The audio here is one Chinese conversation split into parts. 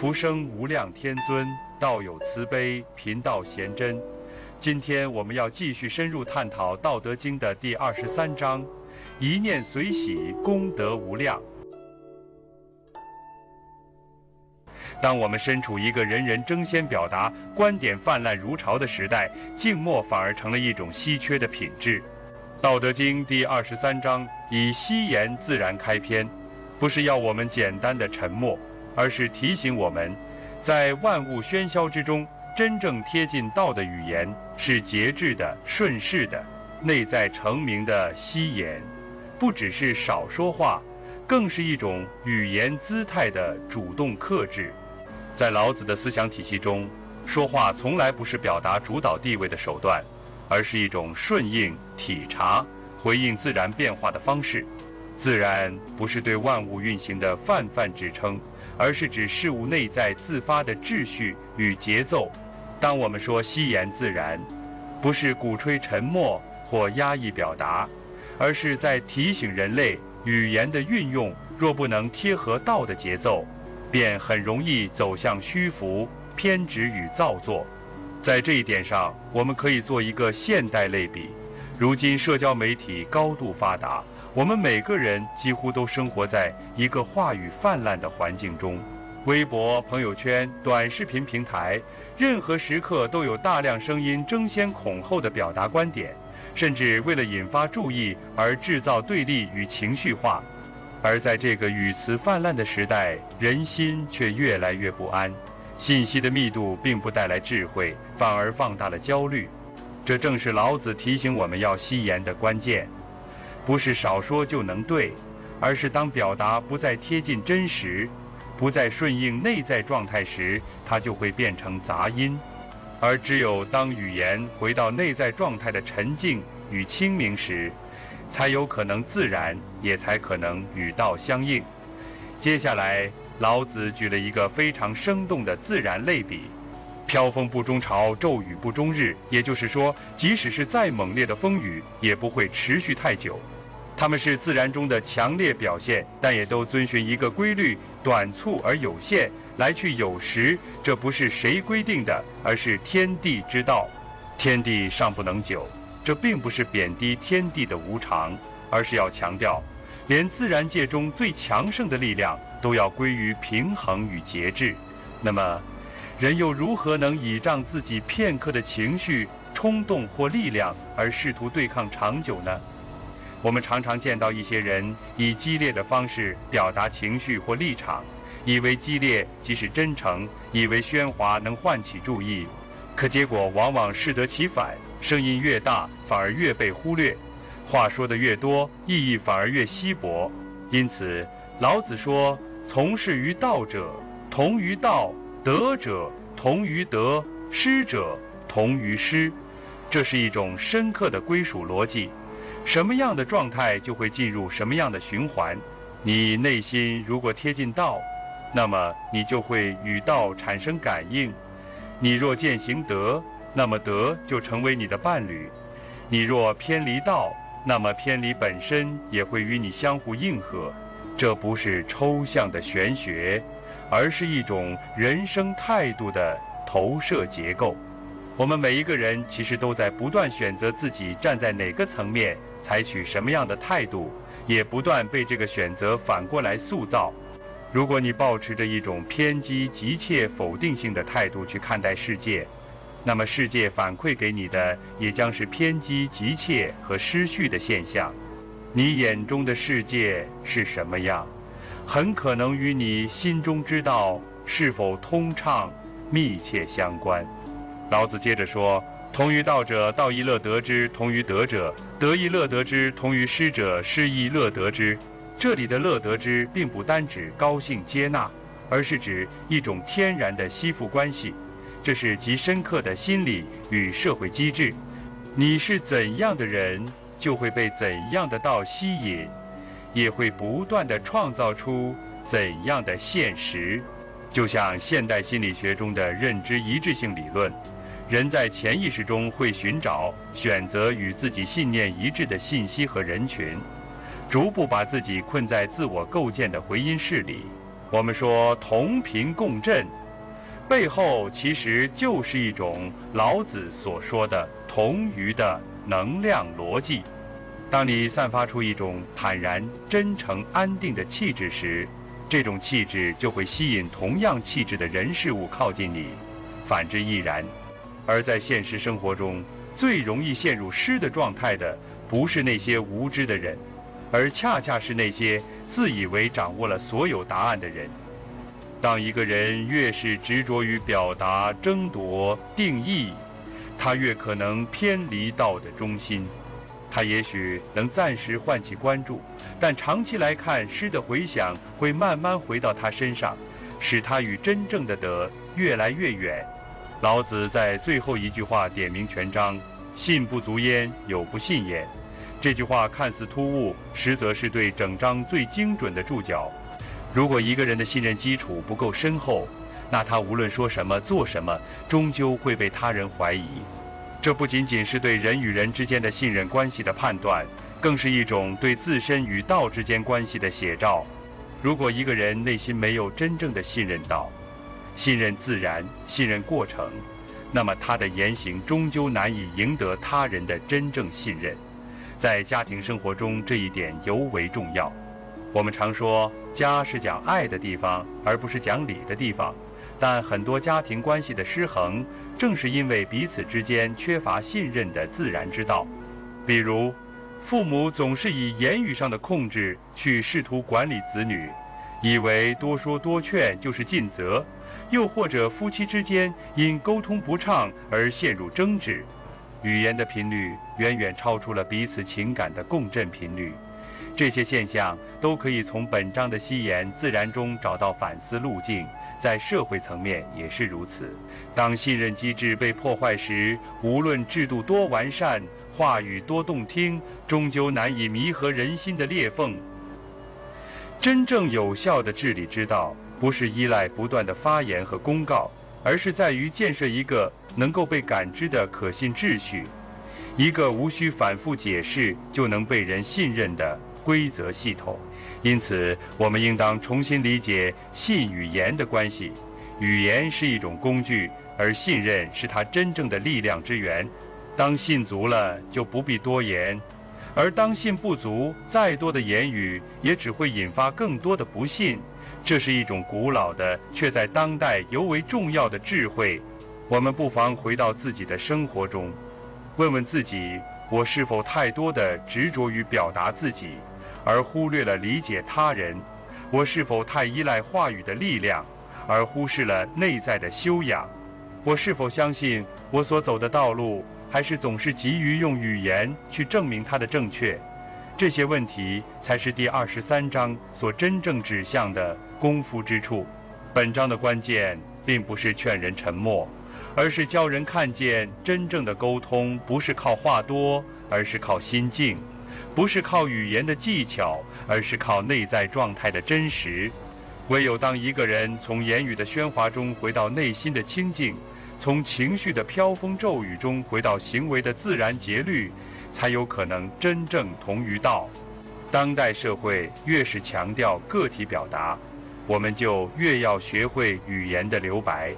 福生无量天尊，道有慈悲，贫道贤真。今天我们要继续深入探讨《道德经》的第23章，一念随喜，功德无量。当我们身处一个人人争先表达、观点泛滥如潮的时代，静默反而成了一种稀缺的品质。《道德经》第23章以惜言自然开篇，不是要我们简单的沉默，而是提醒我们，在万物喧嚣之中，真正贴近道的语言是节制的、顺势的、内在澄明的惜言，不只是少说话，更是一种语言姿态的主动克制。在老子的思想体系中，说话从来不是表达主导地位的手段，而是一种顺应、体察、回应自然变化的方式。自然不是对万物运行的泛泛指称，而是指事物内在自发的秩序与节奏。当我们说惜言自然，不是鼓吹沉默或压抑表达，而是在提醒人类，语言的运用若不能贴合道的节奏，便很容易走向虚浮、偏执与造作。在这一点上，我们可以做一个现代类比。如今社交媒体高度发达，我们每个人几乎都生活在一个话语泛滥的环境中。微博、朋友圈、短视频平台，任何时刻都有大量声音争先恐后地表达观点，甚至为了引发注意而制造对立与情绪化。而在这个语词泛滥的时代，人心却越来越不安，信息的密度并不带来智慧，反而放大了焦虑。这正是老子提醒我们要惜言的关键，不是少说就能对，而是当表达不再贴近真实，不再顺应内在状态时，它就会变成杂音。而只有当语言回到内在状态的沉静与清明时，才有可能自然，也才可能与道相应。接下来，老子举了一个非常生动的自然类比：飘风不终朝，骤雨不终日。也就是说，即使是再猛烈的风雨，也不会持续太久。它们是自然中的强烈表现，但也都遵循一个规律，短促而有限，来去有时。这不是谁规定的，而是天地之道。天地尚不能久，这并不是贬低天地的无常，而是要强调，连自然界中最强盛的力量都要归于平衡与节制。那么，人又如何能倚仗自己片刻的情绪、冲动或力量而试图对抗长久呢？我们常常见到一些人以激烈的方式表达情绪或立场，以为激烈即是真诚，以为喧哗能唤起注意，可结果往往适得其反，声音越大反而越被忽略，话说得越多，意义反而越稀薄。因此老子说，从事于道者同于道，得者同于得，失者同于失。这是一种深刻的归属逻辑，什么样的状态就会进入什么样的循环。你内心如果贴近道，那么你就会与道产生感应。你若践行德，那么德就成为你的伴侣；你若偏离道，那么偏离本身也会与你相互应和。这不是抽象的玄学，而是一种人生态度的投射结构。我们每一个人其实都在不断选择自己站在哪个层面，采取什么样的态度，也不断被这个选择反过来塑造。如果你抱持着一种偏激、急切、否定性的态度去看待世界，那么世界反馈给你的也将是偏激、急切和失序的现象。你眼中的世界是什么样，很可能与你心中之道是否通畅密切相关。老子接着说，同于道者，道亦乐得之；同于德者，德亦乐得之；同于失者，失亦乐得之。这里的乐得之并不单指高兴接纳，而是指一种天然的吸附关系，这是极深刻的心理与社会机制。你是怎样的人，就会被怎样的道吸引，也会不断地创造出怎样的现实。就像现代心理学中的认知一致性理论，人在潜意识中会寻找、选择与自己信念一致的信息和人群，逐步把自己困在自我构建的回音室里。我们说同频共振，背后其实就是一种老子所说的同于的能量逻辑。当你散发出一种坦然、真诚、安定的气质时，这种气质就会吸引同样气质的人事物靠近你，反之亦然。而在现实生活中，最容易陷入失的状态的，不是那些无知的人，而恰恰是那些自以为掌握了所有答案的人。当一个人越是执着于表达、争夺、定义，他越可能偏离道的中心。他也许能暂时唤起关注，但长期来看，诗的回响会慢慢回到他身上，使他与真正的德越来越远。老子在最后一句话点明全章：信不足焉，有不信焉。这句话看似突兀，实则是对整章最精准的注脚。如果一个人的信任基础不够深厚，那他无论说什么做什么，终究会被他人怀疑。这不仅仅是对人与人之间的信任关系的判断，更是一种对自身与道之间关系的写照。如果一个人内心没有真正的信任道，信任自然，信任过程，那么他的言行终究难以赢得他人的真正信任。在家庭生活中，这一点尤为重要。我们常说，家是讲爱的地方，而不是讲理的地方。但很多家庭关系的失衡，正是因为彼此之间缺乏信任的自然之道。比如，父母总是以言语上的控制去试图管理子女，以为多说多劝就是尽责；又或者夫妻之间因沟通不畅而陷入争执，语言的频率远远超出了彼此情感的共振频率。这些现象都可以从本章的希言自然中找到反思路径，在社会层面也是如此。当信任机制被破坏时，无论制度多完善，话语多动听，终究难以弥合人心的裂缝。真正有效的治理之道，不是依赖不断的发言和公告，而是在于建设一个能够被感知的可信秩序，一个无需反复解释就能被人信任的规则系统。因此，我们应当重新理解信与言的关系。语言是一种工具，而信任是它真正的力量之源。当信足了，就不必多言；而当信不足，再多的言语也只会引发更多的不信。这是一种古老的，却在当代尤为重要的智慧。我们不妨回到自己的生活中，问问自己：我是否太多的执着于表达自己，而忽略了理解他人？我是否太依赖话语的力量，而忽视了内在的修养？我是否相信我所走的道路，还是总是急于用语言去证明它的正确？这些问题才是第23章所真正指向的功夫之处。本章的关键并不是劝人沉默，而是教人看见真正的沟通不是靠话多，而是靠心境；不是靠语言的技巧，而是靠内在状态的真实。唯有当一个人从言语的喧哗中回到内心的清静，从情绪的飘风骤雨中回到行为的自然节律，才有可能真正同于道。当代社会越是强调个体表达，我们就越要学会语言的留白。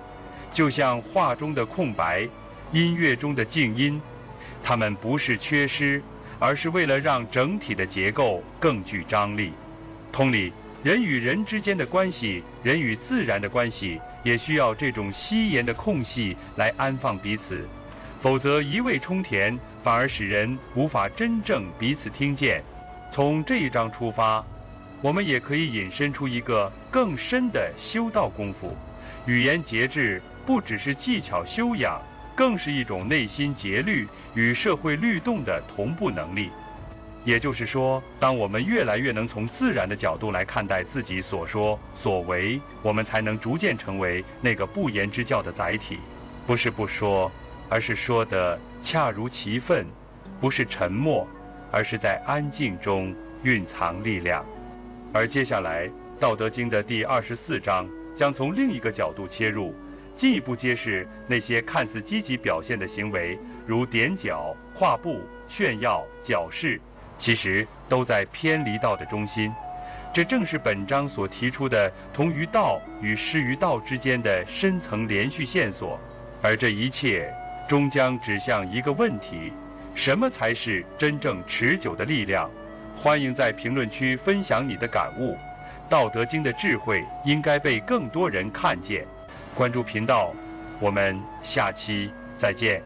就像画中的空白，音乐中的静音，它们不是缺失，而是为了让整体的结构更具张力。同理，人与人之间的关系，人与自然的关系，也需要这种稀言的空隙来安放彼此，否则一味充填，反而使人无法真正彼此听见。从这一章出发，我们也可以引申出一个更深的修道功夫。语言节制不只是技巧修养，更是一种内心节律与社会律动的同步能力。也就是说，当我们越来越能从自然的角度来看待自己所说所为，我们才能逐渐成为那个不言之教的载体。不是不说，而是说得恰如其分；不是沉默，而是在安静中蕴藏力量。而接下来，《道德经》的第24章将从另一个角度切入，进一步揭示那些看似积极表现的行为，如踮脚、跨步、炫耀、矫饰，其实都在偏离道的中心。这正是本章所提出的同于道与失于道之间的深层连续线索，而这一切终将指向一个问题：什么才是真正持久的力量？欢迎在评论区分享你的感悟。道德经的智慧应该被更多人看见。关注频道，我们下期再见。